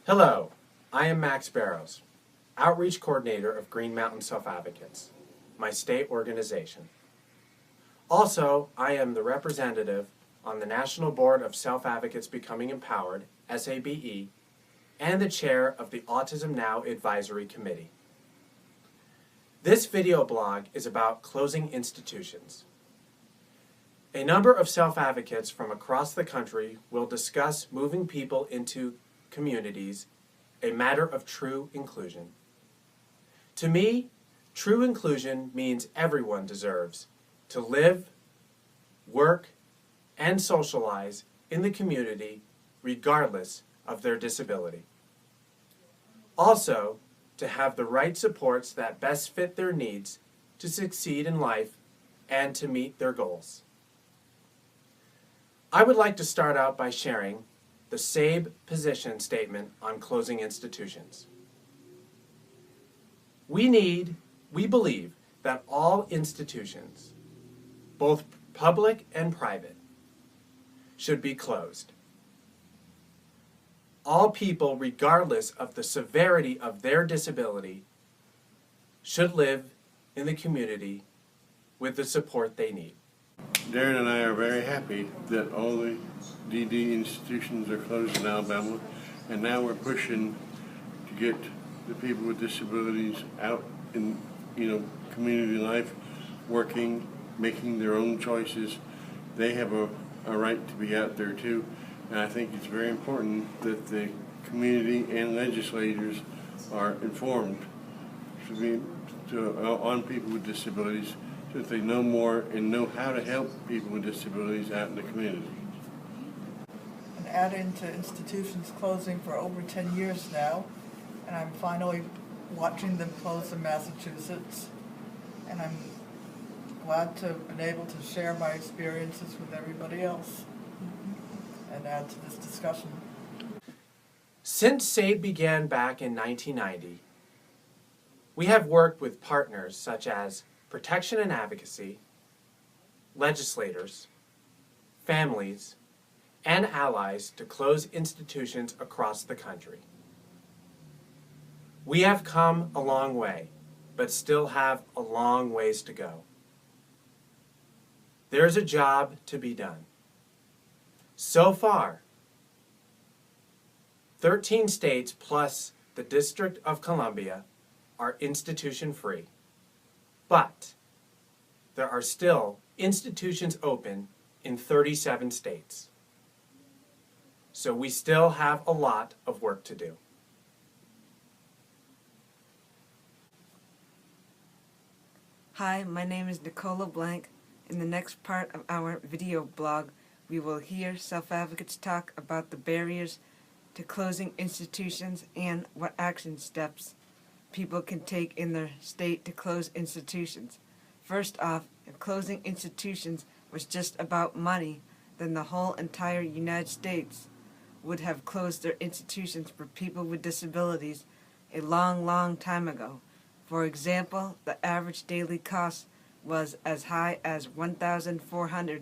Hello, I am Max Barrows, Outreach Coordinator of Green Mountain Self-Advocates, my state organization. Also, I am the representative on the National Board of Self-Advocates Becoming Empowered, SABE, and the chair of the Autism Now Advisory Committee. This video blog is about closing institutions. A number of self-advocates from across the country will discuss moving people into communities, a matter of true inclusion. To me, true inclusion means everyone deserves to live, work, and socialize in the community regardless of their disability. Also, to have the right supports that best fit their needs to succeed in life and to meet their goals. I would like to start out by sharing the SABE position statement on closing institutions. We believe that all institutions, both public and private, should be closed. All people, regardless of the severity of their disability, should live in the community with the support they need. Darren and I are very happy that all the DD institutions are closed in Alabama, and now we're pushing to get the people with disabilities out in community life, working, making their own choices. They have a right to be out there too, and I think it's very important that the community and legislators are informed on people with disabilities, so that they know more and know how to help people with disabilities out in the community. And adding to institutions closing for over 10 years now, and I'm finally watching them close in Massachusetts, and I'm glad to have been able to share my experiences with everybody else and add to this discussion. Since SABE began back in 1990, we have worked with partners such as Protection and Advocacy, legislators, families, and allies to close institutions across the country. We have come a long way, but still have a long ways to go. There's a job to be done. So far, 13 states plus the District of Columbia are institution-free. But there are still institutions open in 37 states. So we still have a lot of work to do. Hi, my name is Nicole LeBlanc. In the next part of our video blog, we will hear self-advocates talk about the barriers to closing institutions and what action steps people can take in their state to close institutions. First off, if closing institutions was just about money, then the whole entire United States would have closed their institutions for people with disabilities a long, long time ago. For example, the average daily cost was as high as $1,400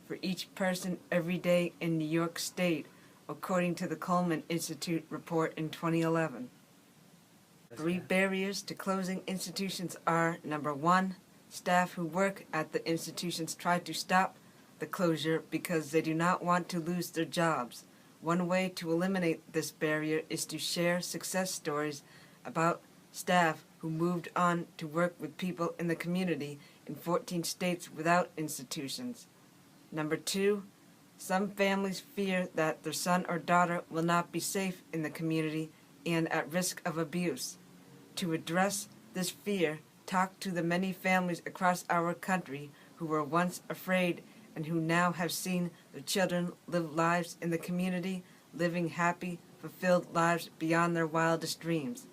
for each person every day in New York State, according to the Coleman Institute report in 2011. 3 barriers to closing institutions are, number 1, staff who work at the institutions try to stop the closure because they do not want to lose their jobs. One way to eliminate this barrier is to share success stories about staff who moved on to work with people in the community in 14 states without institutions. Number 2, some families fear that their son or daughter will not be safe in the community and at risk of abuse. To address this fear, talk to the many families across our country who were once afraid and who now have seen their children live lives in the community, living happy, fulfilled lives beyond their wildest dreams.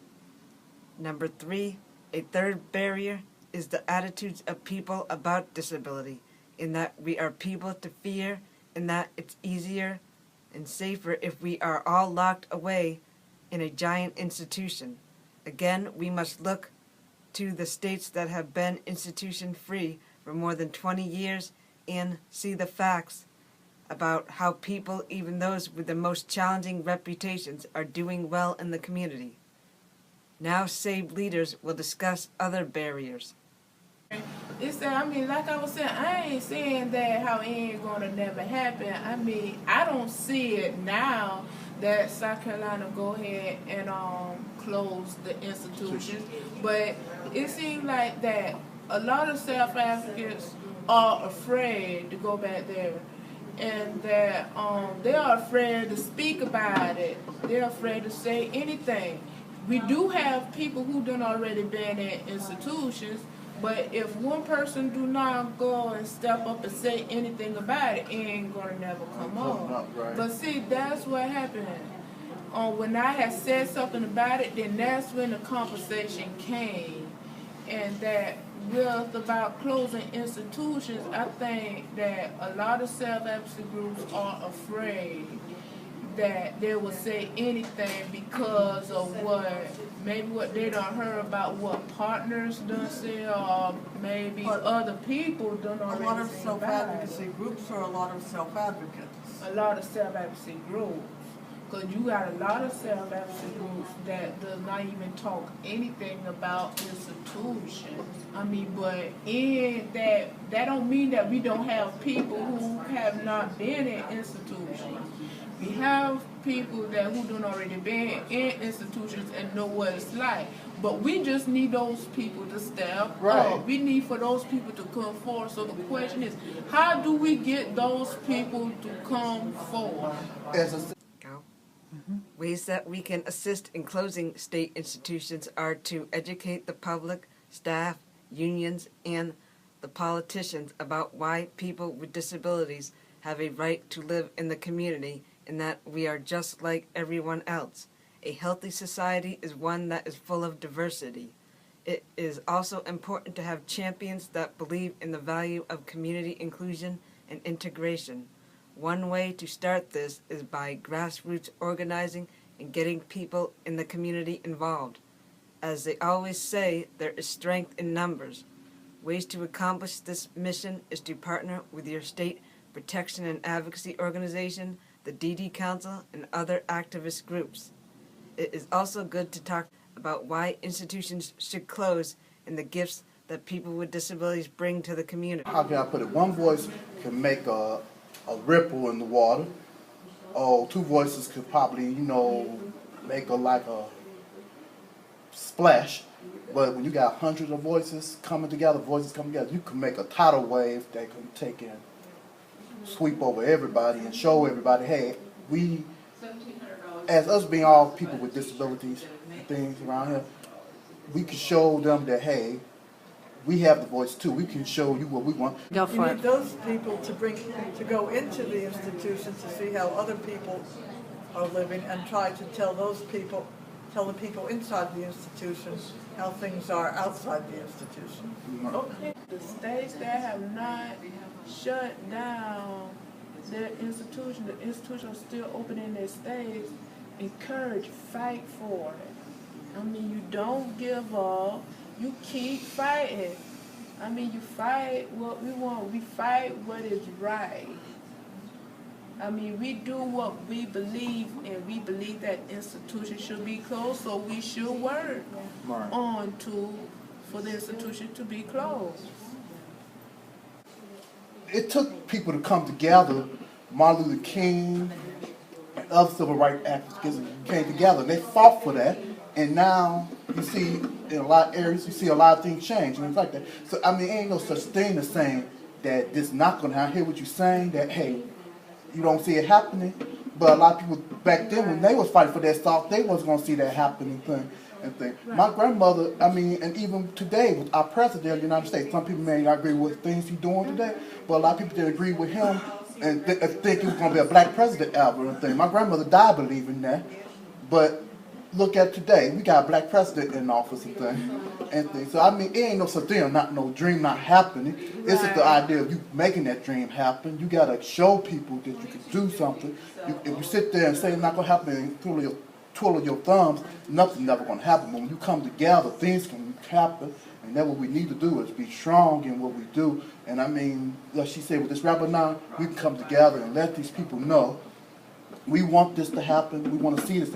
Number 3, a third barrier is the attitudes of people about disability, in that we are people to fear, in that it's easier and safer if we are all locked away in a giant institution. Again, we must look to the states that have been institution-free for more than 20 years and see the facts about how people, even those with the most challenging reputations, are doing well in the community. Now SABE leaders will discuss other barriers. It's that, I mean, like I was saying, I ain't saying that how it ain't gonna never happen. I mean, I don't see it now that South Carolina go ahead and close the institutions, but it seems like that a lot of self-advocates are afraid to go back there, and that they are afraid to speak about it. They're afraid to say anything. We do have people who done already been in institutions, but if one person do not go and step up and say anything about it, it ain't gonna never come up. Right. But see, that's what happened. When I had said something about it, then that's when the conversation came. And that with about closing institutions, I think that a lot of self-advocacy groups are afraid that they will say anything because of what they done heard about what partners done say, or maybe other people done A lot already of say about it. self-advocacy groups or a lot of self-advocates? A lot of self-advocacy groups. Because you got a lot of self-advocacy groups that does not even talk anything about institutions. I mean, but in that don't mean that we don't have people who have not been in institutions. We have people who done already been in institutions and know what it's like. But we just need those people to step up. We need for those people to come forward. So the question is, how do we get those people to come forward? Ways that we can assist in closing state institutions are to educate the public, staff, unions, and the politicians about why people with disabilities have a right to live in the community and that we are just like everyone else. A healthy society is one that is full of diversity. It is also important to have champions that believe in the value of community inclusion and integration. One way to start this is by grassroots organizing and getting people in the community involved. As they always say, there is strength in numbers. Ways to accomplish this mission is to partner with your state protection and advocacy organization, the DD Council, and other activist groups. It is also good to talk about why institutions should close and the gifts that people with disabilities bring to the community. How can I put it? One voice can make a ripple in the water. Oh, two voices could probably, make a splash. But when you got hundreds of voices coming together, you can make a tidal wave that can take in, sweep over everybody and show everybody, hey, we, as us being all people with disabilities and things around here, we can show them that, hey, we have the voice too. We can show you what we want. You need those people to go into the institution to see how other people are living and try to tell the people inside the institution how things are outside the institution. Okay, the states that have not shut down their institution, the institution are still open in their states, encourage, fight for it. I mean, you don't give up. You keep fighting. I mean, you fight what we want. We fight what is right. I mean, we do what we believe, and we believe that institutions should be closed, so we should work for the institution to be closed. It took people to come together. Martin Luther King and other civil rights activists came together. They fought for that. And now you see in a lot of areas, you see a lot of things change and things like that. So, I mean, ain't no such thing as saying that this not going to happen. I hear what you're saying, that, hey, you don't see it happening. But a lot of people back then, when they was fighting for that stuff, they wasn't going to see that happening and thing. My grandmother, I mean, and even today, with our president of the United States, some people may not agree with things he's doing today, but a lot of people didn't agree with him and think he was going to be a black president ever and thing. My grandmother died believing that. But look at today, we got a black president in office and things. So I mean, it ain't no such thing, no dream not happening. It's just the idea of you making that dream happen. You gotta show people that you can do something. If you sit there and say it's not gonna happen and twiddle your thumbs, nothing's never gonna happen. But when you come together, things can happen And that's what we need to do, is be strong in what we do. And I mean, like she said, with this rapper now, we can come together and let these people know we want this to happen. We want to see this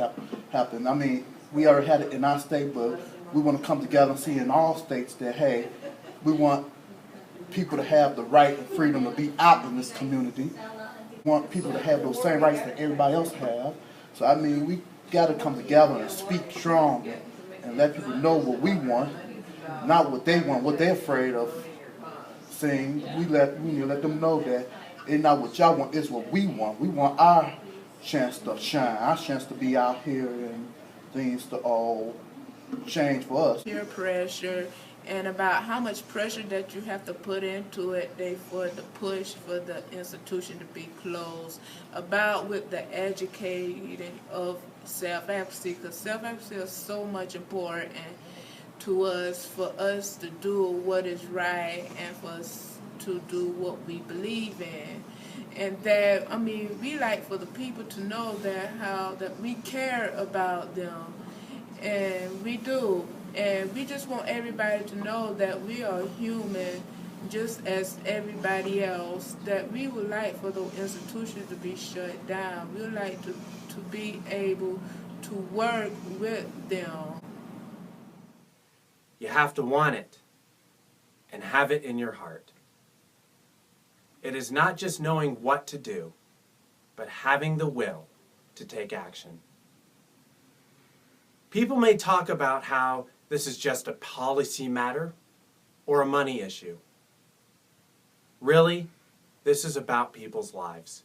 happen. I mean, we already had it in our state, but we want to come together and see in all states that, hey, we want people to have the right and freedom to be out in this community. We want people to have those same rights that everybody else have. So, I mean, we got to come together and speak strong and let people know what we want, not what they want, what they're afraid of saying. We need to let them know that it's not what y'all want, it's what we want. We want our chance to shine, our chance to be out here and things to all change for us. Peer pressure and about how much pressure that you have to put into it for the push for the institution to be closed, about with the educating of self-advocacy, because self-advocacy is so much important to us, for us to do what is right and for us to do what we believe in. And that, I mean, we like for the people to know that we care about them, and we do. And we just want everybody to know that we are human just as everybody else, that we would like for the institutions to be shut down. We would like to be able to work with them. You have to want it and have it in your heart. It is not just knowing what to do, but having the will to take action. People may talk about how this is just a policy matter or a money issue. Really, this is about people's lives.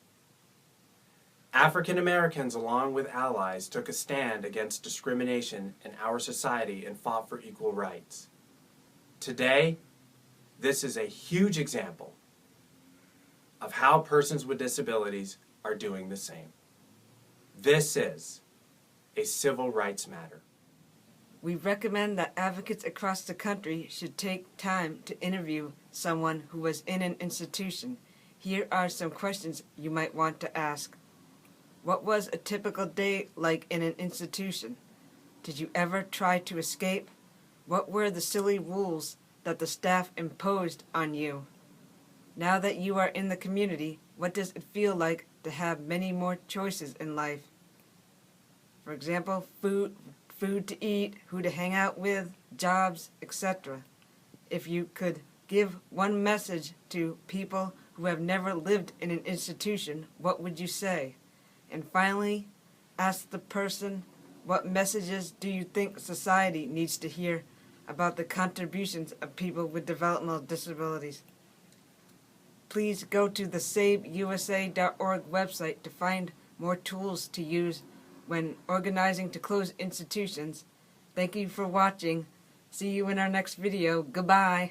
African Americans, along with allies, took a stand against discrimination in our society and fought for equal rights. Today, this is a huge example of how persons with disabilities are doing the same. This is a civil rights matter. We recommend that advocates across the country should take time to interview someone who was in an institution. Here are some questions you might want to ask. What was a typical day like in an institution? Did you ever try to escape? What were the silly rules that the staff imposed on you? Now that you are in the community, what does it feel like to have many more choices in life? For example, food to eat, who to hang out with, jobs, etc. If you could give one message to people who have never lived in an institution, what would you say? And finally, ask the person, what messages do you think society needs to hear about the contributions of people with developmental disabilities? Please go to the SABEUSA.org website to find more tools to use when organizing to close institutions. Thank you for watching. See you in our next video. Goodbye.